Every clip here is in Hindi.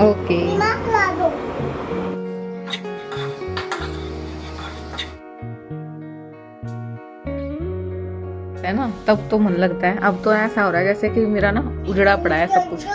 ओके। है ना, तब तो मन लगता है। अब तो ऐसा हो रहा है जैसे कि मेरा ना उजड़ा पड़ा है सब कुछ।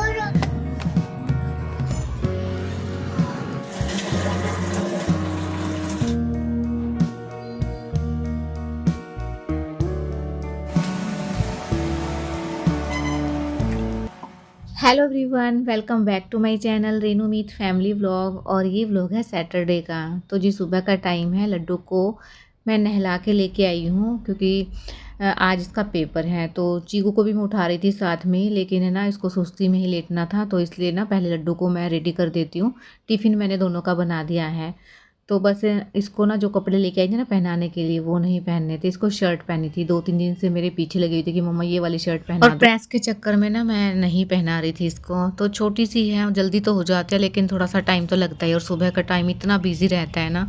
Hello everyone, welcome back to my channel Renu Meet family vlog. और ये व्लॉग है सैटरडे का। तो जी सुबह का टाइम है। लड्डू को मैं नहला के लेके आई हूँ क्योंकि आज इसका पेपर है। तो चीकू को भी मैं उठा रही थी साथ में, लेकिन है ना इसको सुस्ती में ही लेटना था, तो इसलिए ना पहले लड्डू को मैं रेडी कर देती हूँ। टिफ़िन मैंने दोनों का बना दिया है। तो बस इसको ना जो कपड़े लेके आई थी ना पहनाने के लिए, वो नहीं पहनने थे। इसको शर्ट पहनी थी, 2-3 दिन से मेरे पीछे लगी हुई थी कि मम्मा ये वाली शर्ट पहना दो। और प्रेस के चक्कर में ना मैं नहीं पहना रही थी इसको। तो छोटी सी है, जल्दी तो हो जाती है, लेकिन थोड़ा सा टाइम तो लगता है। और सुबह का टाइम इतना बिजी रहता है ना,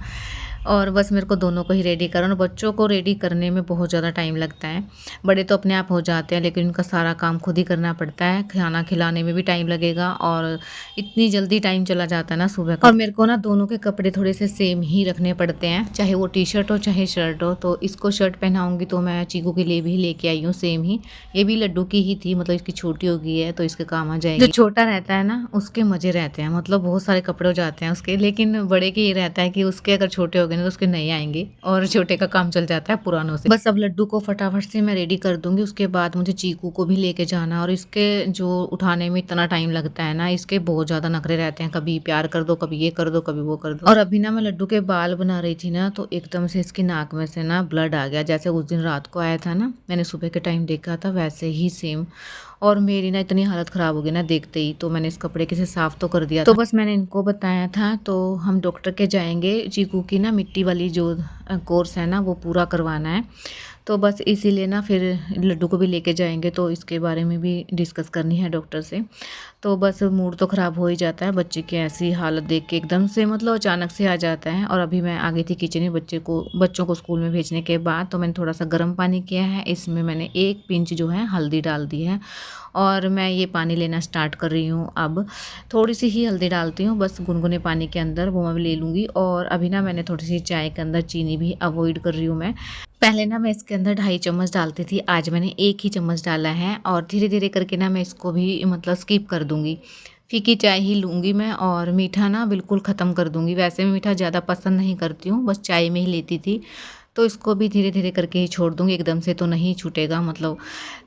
और बस मेरे को दोनों को ही रेडी करना। और बच्चों को रेडी करने में बहुत ज़्यादा टाइम लगता है। बड़े तो अपने आप हो जाते हैं, लेकिन उनका सारा काम खुद ही करना पड़ता है। खाना खिलाने में भी टाइम लगेगा, और इतनी जल्दी टाइम चला जाता है ना सुबह का। और मेरे को ना दोनों के कपड़े थोड़े से सेम ही रखने पड़ते हैं, चाहे वो टी शर्ट हो चाहे शर्ट हो। तो इसको शर्ट पहनाऊंगी तो मैं चीकू के लिए भी लेके आई हूँ सेम ही। ये भी लड्डू की ही थी, मतलब इसकी छोटी हो गई है तो इसके काम आ जाएगी। जो छोटा रहता है ना उसके मजे रहते हैं, मतलब बहुत सारे कपड़े हो जाते हैं उसके। लेकिन बड़े के ये रहता है कि उसके अगर छोटे हो गए ना तो उसके नहीं आएंगे, और छोटे का काम चल जाता है पुरानों से। बस अब लड्डू को फटाफट से मैं रेडी कर दूंगी। उसके बाद मुझे चीकू को भी लेके जाना, और इसके जो उठाने में इतना टाइम लगता है ना, इसके बहुत ज्यादा नखरे रहते हैं। कभी प्यार कर दो, कभी ये कर दो, कभी वो कर दो। और अभी ना मैं लड्डू के बाल बना रही थी ना, तो एकदम से इसकी नाक में से ना ब्लड आ गया, जैसे उस दिन रात को आया था ना, मैंने सुबह के टाइम देखा था वैसे ही सेम। और मेरी ना इतनी हालत ख़राब हो गई ना देखते ही, तो मैंने इस कपड़े के से साफ़ तो कर दिया था। तो बस मैंने इनको बताया था, तो हम डॉक्टर के जाएंगे। चीकू की ना मिट्टी वाली जो कोर्स है ना वो पूरा करवाना है। तो बस इसीलिए ना फिर लड्डू को भी लेके जाएंगे, तो इसके बारे में भी डिस्कस करनी है डॉक्टर से। तो बस मूड तो ख़राब हो ही जाता है बच्चे की ऐसी हालत देख के, एकदम से मतलब अचानक से आ जाता है। और अभी मैं आ गई थी किचन में बच्चों को स्कूल में भेजने के बाद। तो मैंने थोड़ा सा गर्म पानी किया है, इसमें मैंने 1 पिंच जो है हल्दी डाल दी है, और मैं ये पानी लेना स्टार्ट कर रही हूँ। अब थोड़ी सी ही हल्दी डालती हूँ बस गुनगुने पानी के अंदर, वो मैं ले लूँगी। और अभी ना मैंने थोड़ी सी चाय के अंदर चीनी भी अवॉइड कर रही हूँ मैं। पहले ना मैं इसके अंदर 2.5 चम्मच डालती थी, आज मैंने 1 ही चम्मच डाला है। और धीरे धीरे करके ना मैं इसको भी मतलब स्किप कर दूँगी। फीकी चाय ही लूँगी मैं, और मीठा ना बिल्कुल ख़त्म कर दूँगी। वैसे मैं मीठा ज़्यादा पसंद नहीं करती हूँ, बस चाय में ही लेती थी। तो इसको भी धीरे धीरे करके ही छोड़ दूँगी, एकदम से तो नहीं छूटेगा मतलब।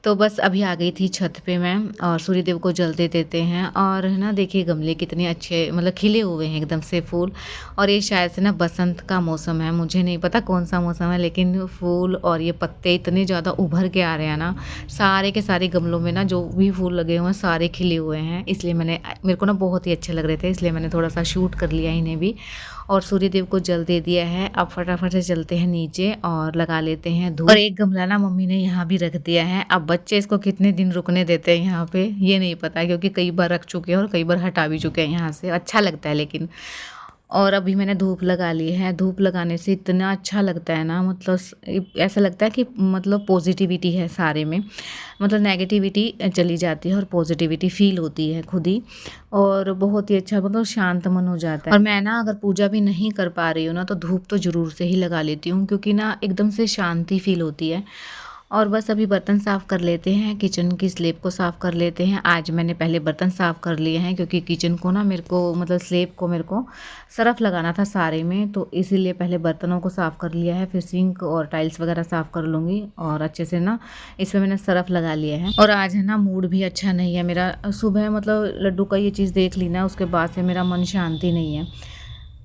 तो बस अभी आ गई थी छत पे मैं, और सूर्यदेव को जल दे देते हैं। और है ना देखिए गमले कितने अच्छे मतलब खिले हुए हैं एकदम से फूल। और ये शायद से ना बसंत का मौसम है, मुझे नहीं पता कौन सा मौसम है, लेकिन फूल और ये पत्ते इतने ज़्यादा उभर के आ रहे हैं ना। सारे के सारे गमलों में ना जो भी फूल लगे हुए हैं सारे खिले हुए हैं, इसलिए मेरे को ना बहुत ही अच्छे लग रहे थे, इसलिए मैंने थोड़ा सा शूट कर लिया इन्हें भी। और सूर्यदेव को जल दे दिया है। अब फटाफट से चलते हैं नीचे और लगा लेते हैं धूप। और एक गमला ना मम्मी ने यहाँ भी रख दिया है। अब बच्चे इसको कितने दिन रुकने देते हैं यहाँ पे ये नहीं पता, क्योंकि कई बार रख चुके हैं और कई बार हटा भी चुके हैं यहाँ से। अच्छा लगता है लेकिन। और अभी मैंने धूप लगा ली है। धूप लगाने से इतना अच्छा लगता है ना, मतलब ऐसा लगता है कि मतलब पॉजिटिविटी है सारे में, मतलब नेगेटिविटी चली जाती है और पॉजिटिविटी फील होती है खुद ही। और बहुत ही अच्छा मतलब शांत मन हो जाता है। और मैं ना अगर पूजा भी नहीं कर पा रही हूँ ना, तो धूप तो ज़रूर से ही लगा लेती हूँ, क्योंकि ना एकदम से शांति फील होती है। और बस अभी बर्तन साफ़ कर लेते हैं, किचन की स्लेब को साफ़ कर लेते हैं। आज मैंने पहले बर्तन साफ़ कर लिए हैं, क्योंकि किचन को ना मेरे को मतलब स्लेब को मेरे को सरफ लगाना था सारे में, तो इसीलिए पहले बर्तनों को साफ़ कर लिया है। फिर सिंक और टाइल्स वगैरह साफ़ कर लूँगी, और अच्छे से ना इसमें मैंने सरफ लगा लिया है। और आज है ना मूड भी अच्छा नहीं है मेरा। सुबह मतलब लड्डू का ये चीज़ देख ली ना, उसके बाद से मेरा मन शांति नहीं है।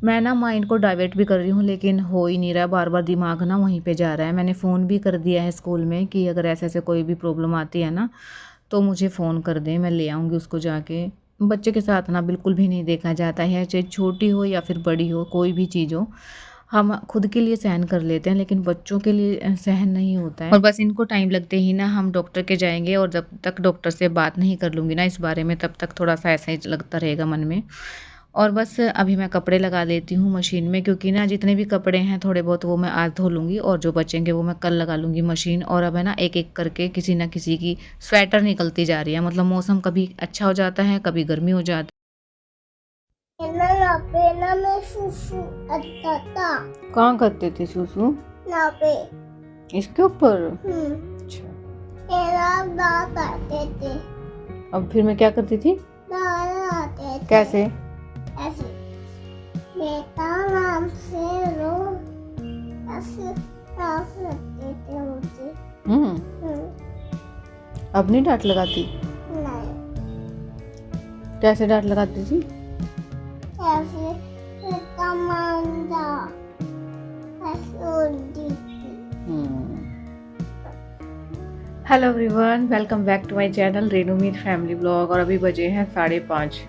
मैं ना माइंड को डाइवर्ट भी कर रही हूँ, लेकिन हो ही नहीं रहा, बार बार दिमाग ना वहीं पे जा रहा है। मैंने फ़ोन भी कर दिया है स्कूल में कि अगर ऐसे ऐसे कोई भी प्रॉब्लम आती है ना, तो मुझे फ़ोन कर दें, मैं ले आऊँगी उसको जाके। बच्चे के साथ ना बिल्कुल भी नहीं देखा जाता है, चाहे छोटी हो या फिर बड़ी हो, कोई भी चीज़ हो। हम खुद के लिए सहन कर लेते हैं, लेकिन बच्चों के लिए सहन नहीं होता है। और बस इनको टाइम लगते ही ना हम डॉक्टर के जाएंगे, और जब तक डॉक्टर से बात नहीं कर लूँगी ना इस बारे में, तब तक थोड़ा सा ऐसा ही लगता रहेगा मन में। और बस अभी मैं कपड़े लगा लेती हूँ मशीन में, क्योंकि ना जितने भी कपड़े हैं थोड़े बहुत वो मैं आज धो लूँगी, और जो बचेंगे वो मैं कल लगा लूँगी मशीन। और अब है ना एक एक करके किसी ना किसी की स्वेटर निकलती जा रही है, मतलब मौसम कभी अच्छा हो जाता है कभी गर्मी हो जाती है। ना पे ना मैं सुसु अच्छा था कहाँ करते थे सुसु? ना पे इसके ऊपर। अच्छा, मेरा दांत आते थे अब फिर मैं क्या करती थी? दांत आते थे कैसे? ऐसे बेटा नाम से रो ऐसे डांट लगते थे मुझे अब नहीं डांट लगाती? नहीं कैसे डांट लगाती थी? ऐसे बेटा मांझा ऐसे उल्टी hello everyone, welcome back to my channel Renu Meet family blog. और अभी बजे हैं 5:30।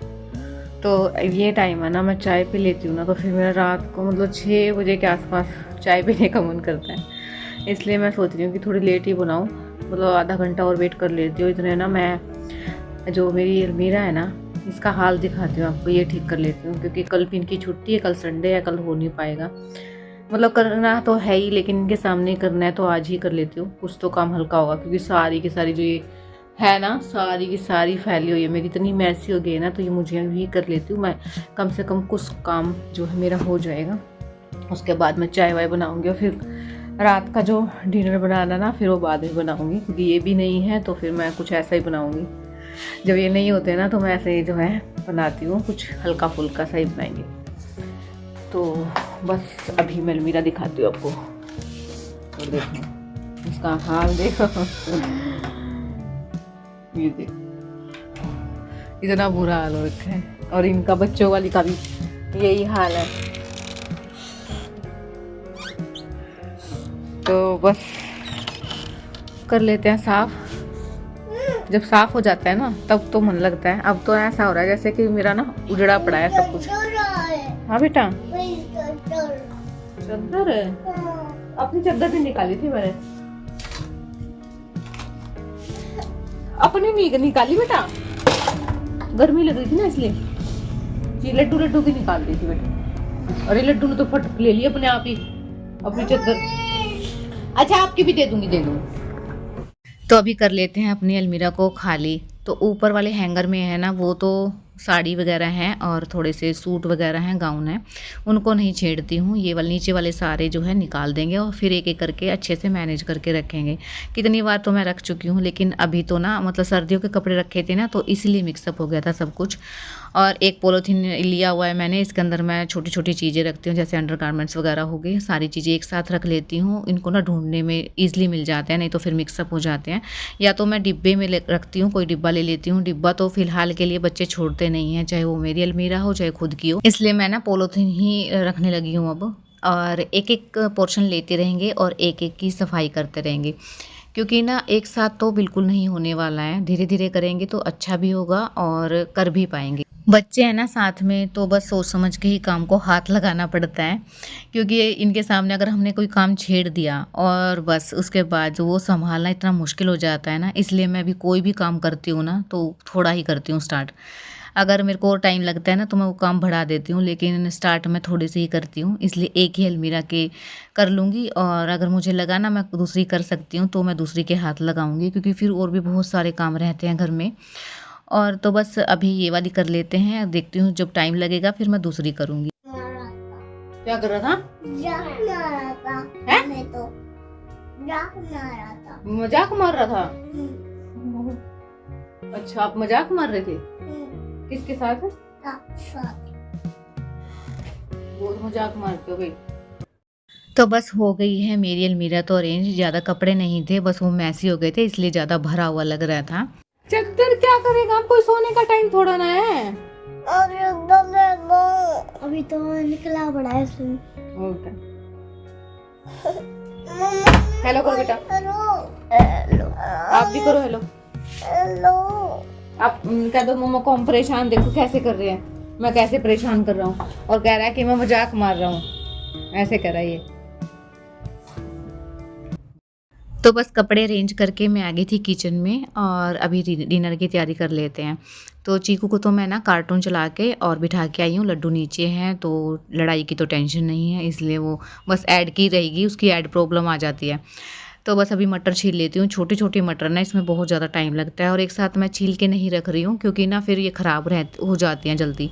तो ये टाइम है ना, मैं चाय पी लेती हूँ ना, तो फिर मेरा रात को मतलब 6 बजे के आसपास चाय पीने का मन करता है। इसलिए मैं सोच रही हूँ कि थोड़ी लेट ही बनाऊँ, मतलब आधा घंटा और वेट कर लेती हूँ। इतने ना मैं जो मेरी अलमीरा है ना, इसका हाल दिखाती हूँ आपको, ये ठीक कर लेती हूँ। क्योंकि कल पिन की छुट्टी है, कल संडे है, कल हो नहीं पाएगा। मतलब करना तो है ही, लेकिन इनके सामने करना है तो आज ही कर लेती हूँ, कुछ तो काम हल्का होगा। क्योंकि सारी की सारी जो ये है ना, सारी की सारी फैली हुई है मेरी, इतनी मैसी हो गई है ना, तो ये मुझे भी कर लेती हूँ मैं। कम से कम कुछ काम जो है मेरा हो जाएगा। उसके बाद मैं चाय वाय बनाऊँगी, और फिर रात का जो डिनर बनाना ना, फिर वो बाद में बनाऊँगी। क्योंकि ये भी नहीं है तो फिर मैं कुछ ऐसा ही बनाऊँगी। जब ये नहीं होते ना तो मैं ऐसे ही जो है बनाती हूँ, कुछ हल्का फुल्का सा ही बनाएंगे। तो बस अभी मैं अलमीरा दिखाती हूँ आपको, और देखो इसका हाल देखो। ये देखो इतना बुरा हाल हो रखा है, और इनका बच्चों वाली का भी यही हाल है। तो बस कर लेते हैं साफ। जब साफ हो जाता है ना तब तो मन लगता है। अब तो ऐसा हो रहा है जैसे कि मेरा ना उजड़ा पड़ा है सब कुछ। हाँ बेटा, चद्दर है, अपनी चद्दर भी निकाली थी मैंने, अपनी निकाली बेटा, गर्मी लग रही थी ना इसलिए। जी लड्डू लड्डू की निकाल दी थी बेटा। अरे लड्डू ने तो फट ले लिया अपने आप ही अपनी चद्दर। अच्छा आपकी भी दे दूंगी। तो अभी कर लेते हैं अपनी अलमीरा को खाली। तो ऊपर वाले हैंगर में है ना, वो तो साड़ी वगैरह हैं और थोड़े से सूट वगैरह हैं, गाउन है, उनको नहीं छेड़ती हूँ। ये वाले नीचे वाले सारे जो है निकाल देंगे, और फिर एक एक करके अच्छे से मैनेज करके रखेंगे। कितनी बार तो मैं रख चुकी हूँ, लेकिन अभी तो ना मतलब सर्दियों के कपड़े रखे थे ना, तो इसलिए मिक्सअप हो गया था सब कुछ। और एक पॉलीथीन लिया हुआ है मैंने, इसके अंदर मैं छोटी छोटी चीज़ें रखती हूँ, जैसे अंडर गारमेंट्स वगैरह हो गई, सारी चीज़ें एक साथ रख लेती हूँ। इनको ना ढूंढने में ईजिली मिल जाते हैं, नहीं तो फिर मिक्सअप हो जाते हैं। या तो मैं डिब्बे में रखती हूँ, कोई डिब्बा ले लेती हूँ। डिब्बा तो फिलहाल के लिए बच्चे छोड़ते नहीं हैं, चाहे वो मेरी अलमीरा हो चाहे खुद की हो, इसलिए मैं ना पॉलीथीन ही रखने लगी हूँ अब। और एक एक पोर्शन लेते रहेंगे और एक एक की सफाई करते रहेंगे, क्योंकि ना एक साथ तो बिल्कुल नहीं होने वाला है। धीरे धीरे करेंगे तो अच्छा भी होगा और कर भी पाएंगे। बच्चे हैं ना साथ में, तो बस सोच समझ के ही काम को हाथ लगाना पड़ता है। क्योंकि इनके सामने अगर हमने कोई काम छेड़ दिया और बस उसके बाद जो वो संभालना इतना मुश्किल हो जाता है ना, इसलिए मैं भी कोई भी काम करती हूँ ना तो थोड़ा ही करती हूँ स्टार्ट। अगर मेरे को टाइम लगता है ना तो मैं वो काम बढ़ा देती हूँ, लेकिन स्टार्ट मैं थोड़ी सी ही करती हूँ। इसलिए एक ही अलमीरा के कर लूँगी, और अगर मुझे लगा ना मैं दूसरी कर सकती हूँ तो मैं दूसरी के हाथ लगाऊंगी, क्योंकि फिर और भी बहुत सारे काम रहते हैं घर में। और तो बस अभी ये वाली कर लेते हैं, देखती हूँ जब टाइम लगेगा फिर मैं दूसरी करूँगी। क्या कर रहा था? मजाक मार रहा था। अच्छा आप मजाक मार रहे थे? किसके साथ? बहुत मजाक मारते हो भाई। तो बस हो गई है मेरी अलमीरा तो अरेंज। ज़्यादा कपड़े नहीं थे, बस वो मैसी हो गए थे, इसलिए ज़्यादा भरा हुआ लग रहा था। चद्दर क्या करेगा, कोई सोने का टाइम थोड़ा ना है। अभी तो निकला बड़ा है इसमें। हेलो करो बेटा। हेलो आप भी करो हेलो। हेलो आप कह दो मम्मा को हम परेशान, देखो कैसे कर रहे हैं, मैं कैसे परेशान कर रहा हूँ, और कह रहा है कि मैं मजाक मार रहा हूँ, ऐसे कह रहा है ये। तो बस कपड़े अरेंज करके मैं आ गई थी किचन में, और अभी डिनर की तैयारी कर लेते हैं। तो चीकू को तो मैं ना कार्टून चला के और बिठा के आई हूँ। लड्डू नीचे हैं तो लड़ाई की तो टेंशन नहीं है, इसलिए वो बस ऐड की रहेगी, उसकी ऐड प्रॉब्लम आ जाती है। तो बस अभी मटर छील लेती हूँ। छोटी छोटी मटर ना, इसमें बहुत ज़्यादा टाइम लगता है, और एक साथ मैं छील के नहीं रख रही हूँ क्योंकि ना फिर ये ख़राब हो जाती हैं जल्दी।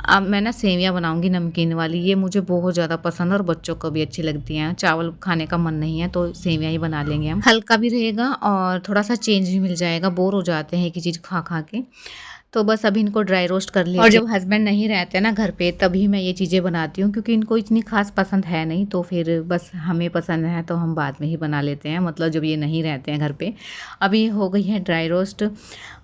अब मैं ना सेवियाँ बनाऊंगी नमकीन वाली, ये मुझे बहुत ज़्यादा पसंद है और बच्चों को भी अच्छी लगती हैं। चावल खाने का मन नहीं है तो सेवियाँ ही बना लेंगे हम, हल्का भी रहेगा और थोड़ा सा चेंज भी मिल जाएगा, बोर हो जाते हैं एक ही चीज़ खा खा के। तो बस अभी इनको ड्राई रोस्ट कर लिया। और जब हस्बैंड नहीं रहते ना घर पे तभी मैं ये चीज़ें बनाती हूँ, क्योंकि इनको इतनी खास पसंद है नहीं, तो फिर बस हमें पसंद है तो हम बाद में ही बना लेते हैं, मतलब जब ये नहीं रहते हैं घर पे। अभी हो गई है ड्राई रोस्ट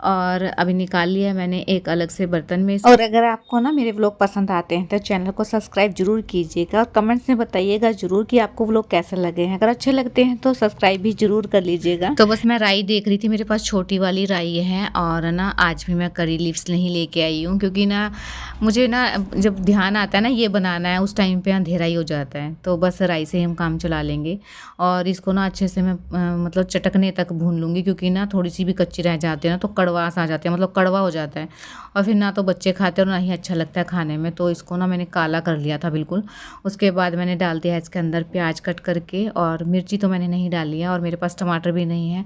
और अभी निकाल लिया है मैंने एक अलग से बर्तन में। और अगर आपको ना मेरे व्लॉग पसंद आते हैं तो चैनल को सब्सक्राइब जरूर कीजिएगा और कमेंट्स में बताइएगा जरूर कि आपको व्लॉग कैसे लगे हैं। अगर अच्छे लगते हैं तो सब्सक्राइब भी जरूर कर लीजिएगा। तो बस मैं राई देख रही थी, मेरे पास छोटी वाली राई है और ना आज भी मैं करी लीव्स नहीं लेके आई हूँ, क्योंकि ना मुझे ना जब ध्यान आता है ना ये बनाना है उस टाइम पे अंधेरा ही हो जाता है, तो बस राई से ही हम काम चला लेंगे। और इसको ना अच्छे से मैं मतलब चटकने तक भून लूँगी, क्योंकि ना थोड़ी सी भी कच्ची रह जाती है ना तो कड़वास आ जाती है, मतलब कड़वा हो जाता है और फिर ना तो बच्चे खाते और ना ही अच्छा लगता है खाने में। तो इसको ना मैंने काला कर लिया था बिल्कुल। उसके बाद मैंने डाल दिया इसके अंदर प्याज कट करके, और मिर्ची तो मैंने नहीं डाली है और मेरे पास टमाटर भी नहीं है,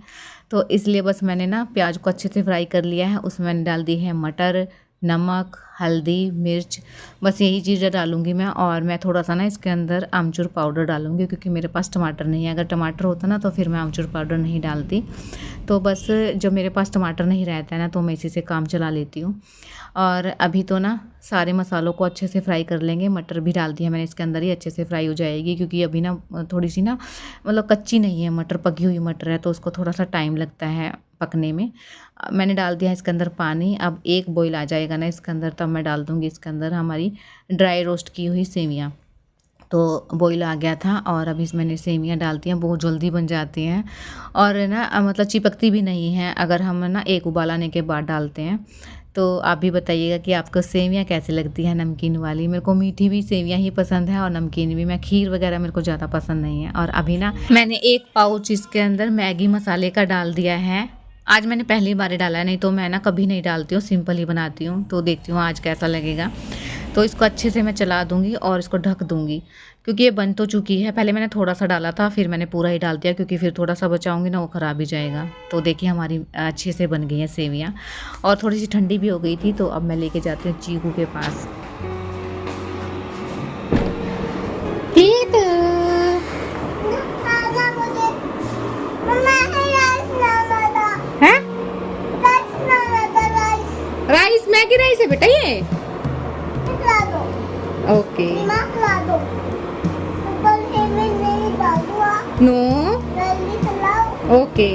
तो इसलिए बस मैंने ना प्याज को अच्छे से फ्राई कर लिया है। उसमें मैंने डाल दी है मटर, नमक, हल्दी, मिर्च, बस यही चीज़ें डालूंगी मैं। और मैं थोड़ा सा ना इसके अंदर आमचूर पाउडर डालूंगी, क्योंकि मेरे पास टमाटर नहीं है। अगर टमाटर होता ना तो फिर मैं आमचूर पाउडर नहीं डालती, तो बस जब मेरे पास टमाटर नहीं रहता है ना तो मैं इसी से काम चला लेती हूँ। और अभी तो ना सारे मसालों को अच्छे से फ्राई कर लेंगे। मटर भी डाल दिया मैंने इसके अंदर ही, अच्छे से फ्राई हो जाएगी, क्योंकि अभी ना थोड़ी सी ना मतलब कच्ची नहीं है मटर, पकी हुई मटर है तो उसको थोड़ा सा टाइम लगता है पकने में। मैंने डाल दिया इसके अंदर पानी। अब एक बॉईल आ जाएगा ना इसके अंदर तब मैं डाल दूँगी इसके अंदर हमारी ड्राई रोस्ट की हुई सेवियाँ। तो बॉईल आ गया था और अभी मैंने सेवियाँ डालती हैं, बहुत जल्दी बन जाती हैं और ना मतलब चिपकती भी नहीं हैं अगर हम ना एक उबाल आने के बाद डालते हैं। तो आप भी बताइएगा कि आपको सेवियाँ कैसी लगती हैं नमकीन वाली। मेरे को मीठी भी सेवियाँ ही पसंद है और नमकीन भी, मैं खीर वगैरह मेरे को ज़्यादा पसंद नहीं है। और अभी ना मैंने एक पाउच इसके अंदर मैगी मसाले का डाल दिया है। आज मैंने पहली बार डाला है, नहीं तो मैं ना कभी नहीं डालती हूँ, सिंपल ही बनाती हूँ। तो देखती हूँ आज कैसा लगेगा। तो इसको अच्छे से मैं चला दूँगी और इसको ढक दूँगी, क्योंकि ये बन तो चुकी है। पहले मैंने थोड़ा सा डाला था फिर मैंने पूरा ही डाल दिया, क्योंकि फिर थोड़ा सा बचाऊँगी ना वो ख़राब ही जाएगा। तो देखिए हमारी अच्छे से बन गई हैं सेवियाँ और थोड़ी सी ठंडी भी हो गई थी। तो अब मैं लेके जाती हूँ चीकू के पास। राइस, मैगी राइस है बेटा ये। Okay no, okay.